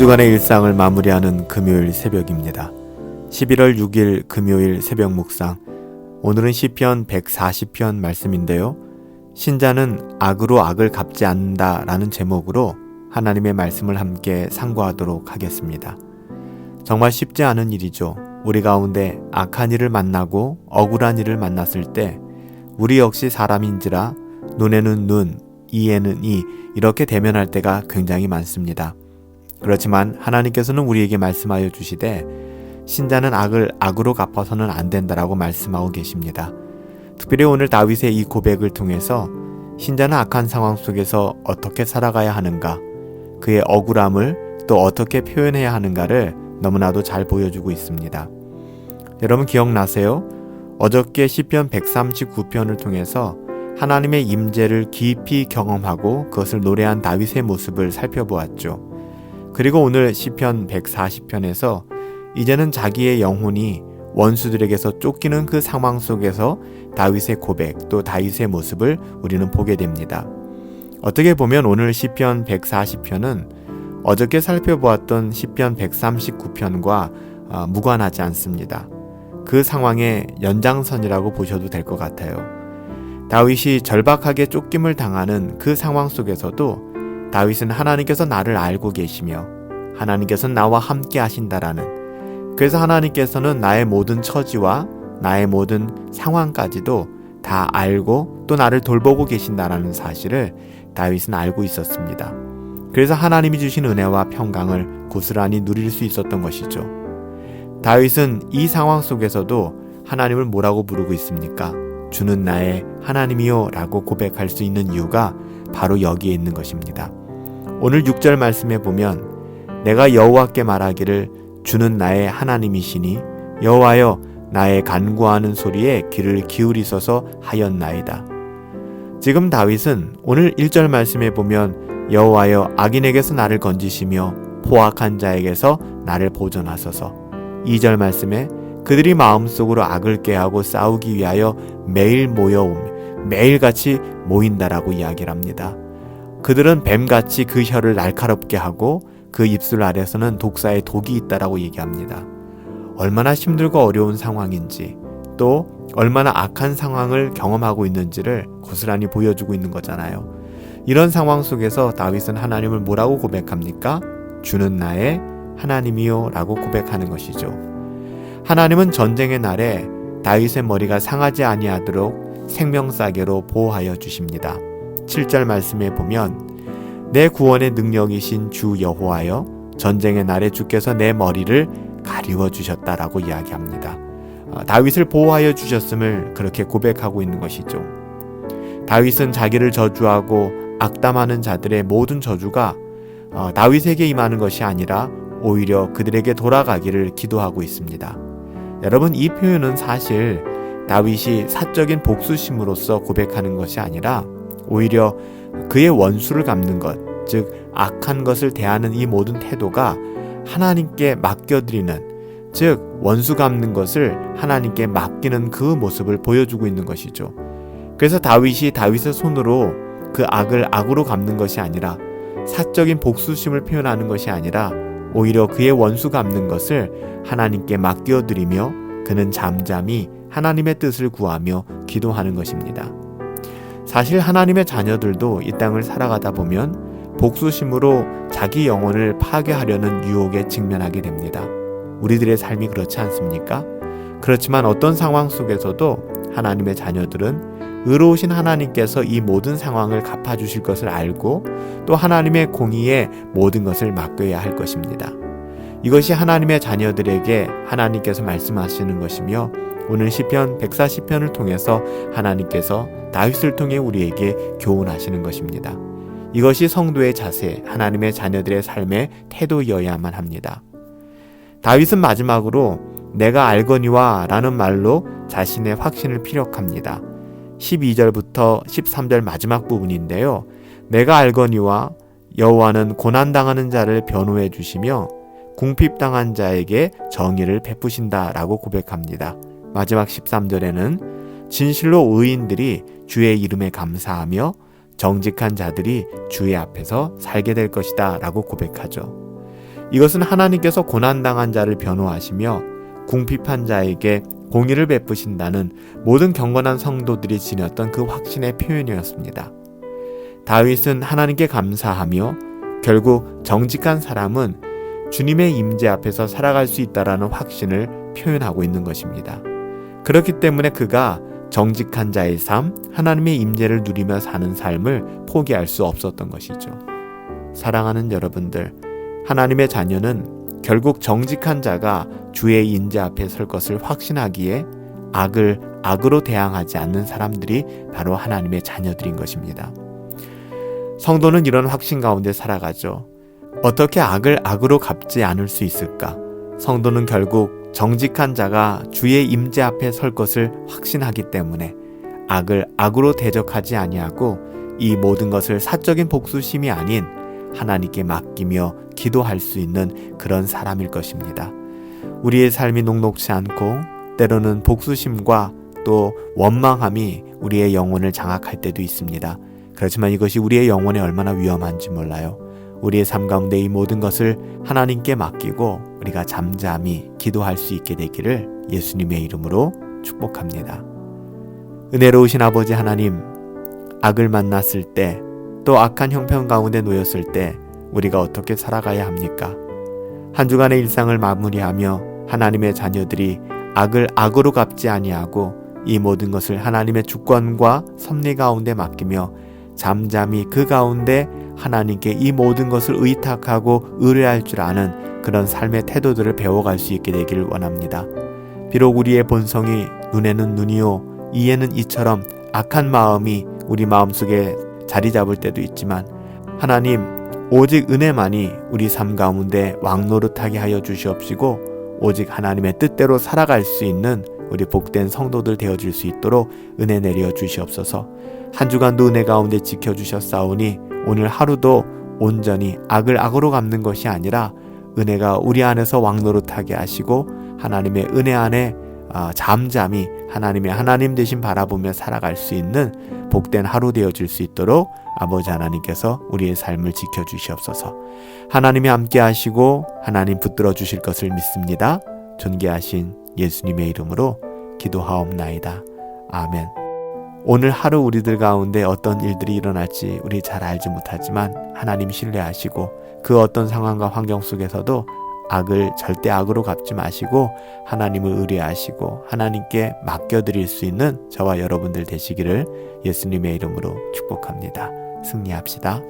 주간의 일상을 마무리하는 금요일 새벽입니다. 11월 6일 금요일 새벽 묵상. 오늘은 시편 140편 말씀인데요. 신자는 악으로 악을 갚지 않는다 라는 제목으로 하나님의 말씀을 함께 상고하도록 하겠습니다. 정말 쉽지 않은 일이죠. 우리 가운데 악한 일을 만나고 억울한 일을 만났을 때 우리 역시 사람인지라 눈에는 눈, 이에는 이 이렇게 대면할 때가 굉장히 많습니다. 그렇지만 하나님께서는 우리에게 말씀하여 주시되 신자는 악을 악으로 갚아서는 안 된다라고 말씀하고 계십니다. 특별히 오늘 다윗의 이 고백을 통해서 신자는 악한 상황 속에서 어떻게 살아가야 하는가, 그의 억울함을 또 어떻게 표현해야 하는가를 너무나도 잘 보여주고 있습니다. 여러분 기억나세요? 어저께 시편 139편을 통해서 하나님의 임재를 깊이 경험하고 그것을 노래한 다윗의 모습을 살펴보았죠. 그리고 오늘 시편 140편에서 이제는 자기의 영혼이 원수들에게서 쫓기는 그 상황 속에서 다윗의 고백 또 다윗의 모습을 우리는 보게 됩니다. 어떻게 보면 오늘 시편 140편은 어저께 살펴보았던 시편 139편과 무관하지 않습니다. 그 상황의 연장선이라고 보셔도 될 것 같아요. 다윗이 절박하게 쫓김을 당하는 그 상황 속에서도 다윗은 하나님께서 나를 알고 계시며 하나님께서는 나와 함께 하신다라는, 그래서 하나님께서는 나의 모든 처지와 나의 모든 상황까지도 다 알고 또 나를 돌보고 계신다라는 사실을 다윗은 알고 있었습니다. 그래서 하나님이 주신 은혜와 평강을 고스란히 누릴 수 있었던 것이죠. 다윗은 이 상황 속에서도 하나님을 뭐라고 부르고 있습니까? 주는 나의 하나님이요 라고 고백할 수 있는 이유가 바로 여기에 있는 것입니다. 오늘 6절 말씀에 보면 내가 여호와께 말하기를 주는 나의 하나님이시니 여호와여 나의 간구하는 소리에 귀를 기울이소서 하였나이다. 지금 다윗은 오늘 1절 말씀에 보면 여호와여 악인에게서 나를 건지시며 포악한 자에게서 나를 보존하소서. 2절 말씀에 그들이 마음속으로 악을 꾀하고 싸우기 위하여 매일 모여오며 매일같이 모인다라고 이야기를 합니다. 그들은 뱀같이 그 혀를 날카롭게 하고 그 입술 아래서는 독사의 독이 있다라고 얘기합니다. 얼마나 힘들고 어려운 상황인지 또 얼마나 악한 상황을 경험하고 있는지를 고스란히 보여주고 있는 거잖아요. 이런 상황 속에서 다윗은 하나님을 뭐라고 고백합니까? 주는 나의 하나님이요 라고 고백하는 것이죠. 하나님은 전쟁의 날에 다윗의 머리가 상하지 아니하도록 생명싸개로 보호하여 주십니다. 7절 말씀에 보면 내 구원의 능력이신 주 여호와여 전쟁의 날에 주께서 내 머리를 가리워 주셨다라고 이야기합니다. 다윗을 보호하여 주셨음을 그렇게 고백하고 있는 것이죠. 다윗은 자기를 저주하고 악담하는 자들의 모든 저주가 다윗에게 임하는 것이 아니라 오히려 그들에게 돌아가기를 기도하고 있습니다. 여러분 이 표현은 사실 다윗이 사적인 복수심으로써 고백하는 것이 아니라 오히려 그의 원수를 갚는 것, 즉 악한 것을 대하는 이 모든 태도가 하나님께 맡겨드리는, 즉 원수 갚는 것을 하나님께 맡기는 그 모습을 보여주고 있는 것이죠. 그래서 다윗이 다윗의 손으로 그 악을 악으로 갚는 것이 아니라 사적인 복수심을 표현하는 것이 아니라 오히려 그의 원수 갚는 것을 하나님께 맡겨드리며 그는 잠잠히 하나님의 뜻을 구하며 기도하는 것입니다. 사실 하나님의 자녀들도 이 땅을 살아가다 보면 복수심으로 자기 영혼을 파괴하려는 유혹에 직면하게 됩니다. 우리들의 삶이 그렇지 않습니까? 그렇지만 어떤 상황 속에서도 하나님의 자녀들은 의로우신 하나님께서 이 모든 상황을 갚아주실 것을 알고 또 하나님의 공의에 모든 것을 맡겨야 할 것입니다. 이것이 하나님의 자녀들에게 하나님께서 말씀하시는 것이며 오늘 시편 140편을 통해서 하나님께서 다윗을 통해 우리에게 교훈하시는 것입니다. 이것이 성도의 자세, 하나님의 자녀들의 삶의 태도여야만 합니다. 다윗은 마지막으로 내가 알거니와 라는 말로 자신의 확신을 피력합니다. 12절부터 13절 마지막 부분인데요. 내가 알거니와 여호와는 고난당하는 자를 변호해 주시며 궁핍당한 자에게 정의를 베푸신다 라고 고백합니다. 마지막 13절에는 진실로 의인들이 주의 이름에 감사하며 정직한 자들이 주의 앞에서 살게 될 것이다 라고 고백하죠. 이것은 하나님께서 고난당한 자를 변호하시며 궁핍한 자에게 공의를 베푸신다는 모든 경건한 성도들이 지녔던 그 확신의 표현이었습니다. 다윗은 하나님께 감사하며 결국 정직한 사람은 주님의 임재 앞에서 살아갈 수 있다라는 확신을 표현하고 있는 것입니다. 그렇기 때문에 그가 정직한 자의 삶, 하나님의 임재를 누리며 사는 삶을 포기할 수 없었던 것이죠. 사랑하는 여러분들, 하나님의 자녀는 결국 정직한 자가 주의 임재 앞에 설 것을 확신하기에 악을 악으로 대항하지 않는 사람들이 바로 하나님의 자녀들인 것입니다. 성도는 이런 확신 가운데 살아가죠. 어떻게 악을 악으로 갚지 않을 수 있을까? 성도는 결국 정직한 자가 주의 임재 앞에 설 것을 확신하기 때문에 악을 악으로 대적하지 아니하고 이 모든 것을 사적인 복수심이 아닌 하나님께 맡기며 기도할 수 있는 그런 사람일 것입니다. 우리의 삶이 녹록지 않고 때로는 복수심과 또 원망함이 우리의 영혼을 장악할 때도 있습니다. 그렇지만 이것이 우리의 영혼에 얼마나 위험한지 몰라요. 우리의 삶 가운데 이 모든 것을 하나님께 맡기고 우리가 잠잠히 기도할 수 있게 되기를 예수님의 이름으로 축복합니다. 은혜로우신 아버지 하나님, 악을 만났을 때 또 악한 형편 가운데 놓였을 때 우리가 어떻게 살아가야 합니까? 한 주간의 일상을 마무리하며 하나님의 자녀들이 악을 악으로 갚지 아니하고 이 모든 것을 하나님의 주권과 섭리 가운데 맡기며 잠잠히 그 가운데 하나님께 이 모든 것을 의탁하고 의뢰할 줄 아는 그런 삶의 태도들을 배워갈 수 있게 되기를 원합니다. 비록 우리의 본성이 눈에는 눈이요 이에는 이처럼 악한 마음이 우리 마음속에 자리 잡을 때도 있지만 하나님, 오직 은혜만이 우리 삶 가운데 왕노릇하게 하여 주시옵시고 오직 하나님의 뜻대로 살아갈 수 있는 우리 복된 성도들 되어줄 수 있도록 은혜 내려 주시옵소서. 한 주간도 은혜 가운데 지켜주셨사오니 오늘 하루도 온전히 악을 악으로 갚는 것이 아니라 은혜가 우리 안에서 왕노릇하게 하시고 하나님의 은혜 안에 잠잠히 하나님의 하나님 되신 바라보며 살아갈 수 있는 복된 하루 되어질 수 있도록 아버지 하나님께서 우리의 삶을 지켜주시옵소서. 하나님이 함께 하시고 하나님 붙들어 주실 것을 믿습니다. 존귀하신 예수님의 이름으로 기도하옵나이다. 아멘. 오늘 하루 우리들 가운데 어떤 일들이 일어날지 우리 잘 알지 못하지만 하나님 신뢰하시고 그 어떤 상황과 환경 속에서도 악을 절대 악으로 갚지 마시고 하나님을 의뢰하시고 하나님께 맡겨드릴 수 있는 저와 여러분들 되시기를 예수님의 이름으로 축복합니다. 승리합시다.